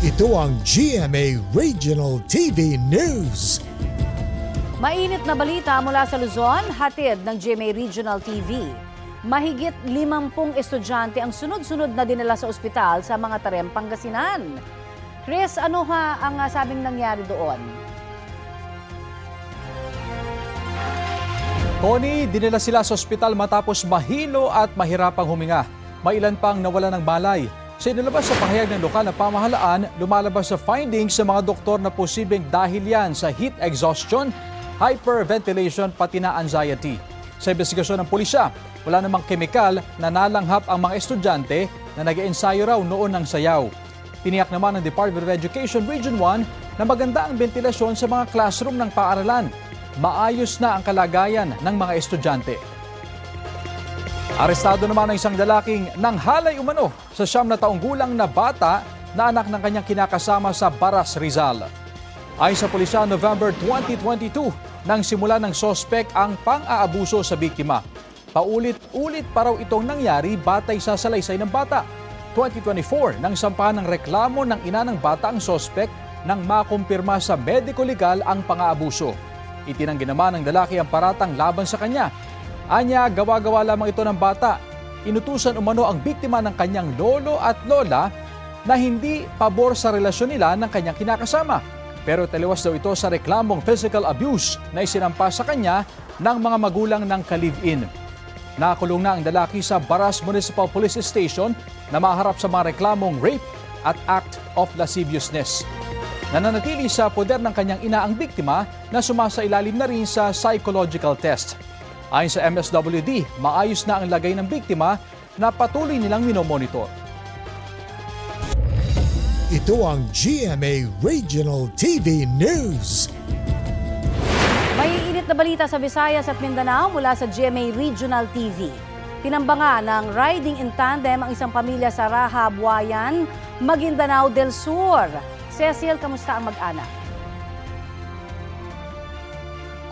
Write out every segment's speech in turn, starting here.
Ito ang GMA Regional TV News. Mainit na balita mula sa Luzon, hatid ng GMA Regional TV. Mahigit 50 estudyante ang sunod-sunod na dinala sa ospital sa mga Tarem, Pangasinan. Chris, ano ang sabing nangyari doon? Connie, dinala sila sa ospital matapos mahilo at mahirapang huminga. May ilan pang nawala ng malay. Sa inilabas sa pahayag ng lokal na pamahalaan, lumalabas sa findings sa mga doktor na posibleng dahil yan sa heat exhaustion, hyperventilation pati na anxiety. Sa investigasyon ng pulisya, wala namang kemikal na nalanghap ang mga estudyante na nag-eensayo raw noon ng sayaw. Tiniyak naman ng Department of Education Region 1 na maganda ang ventilasyon sa mga classroom ng paaralan. Maayos na ang kalagayan ng mga estudyante. Arestado naman ang isang lalaking nanghalay umano sa 9 na taong gulang na bata na anak ng kanyang kinakasama sa Baras, Rizal. Ayon sa pulisya, November 2022 nang simula ng sospek ang pang-aabuso sa biktima. Paulit-ulit pa raw itong nangyari batay sa salaysay ng bata. 2024 nang sampahan ng reklamo ng ina ng bata ang sospek nang makumpirma sa mediko-legal ang pang-aabuso. Itinanggi naman ng lalaki ang paratang laban sa kanya. Anya, gawa-gawa lamang ito ng bata. Inutusan umano ang biktima ng kanyang lolo at lola na hindi pabor sa relasyon nila ng kanyang kinakasama. Pero taliwas daw ito sa reklamong physical abuse na isinampa sa kanya ng mga magulang ng ka-live-in. Nakulong na ang lalaki sa Baras Municipal Police Station na maharap sa mga reklamong rape at act of lasciviousness. Nananatili sa poder ng kanyang ina ang biktima na sumasailalim na rin sa psychological test. Ayon sa MSWD, maayos na ang lagay ng biktima na patuloy nilang minomonitor. Ito ang GMA Regional TV News. May init na balita sa Visayas at Mindanao mula sa GMA Regional TV. Tinambangan ng riding in tandem ang isang pamilya sa Raha, Buayan, Maguindanao del Sur. Cecil, kamusta ang mag-anak?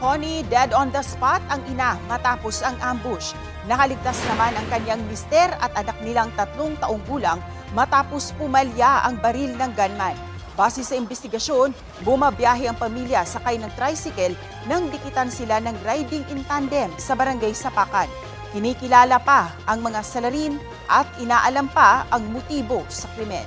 Connie, dead on the spot ang ina matapos ang ambush. Nakaligtas naman ang kanyang mister at anak nilang 3 taong gulang matapos pumalya ang baril ng gunman. Base sa investigasyon, bumabiyahe ang pamilya sakay ng tricycle nang dikitan sila ng riding in tandem sa barangay Sapakan. Kinikilala pa ang mga salarin at inaalam pa ang motibo sa krimen.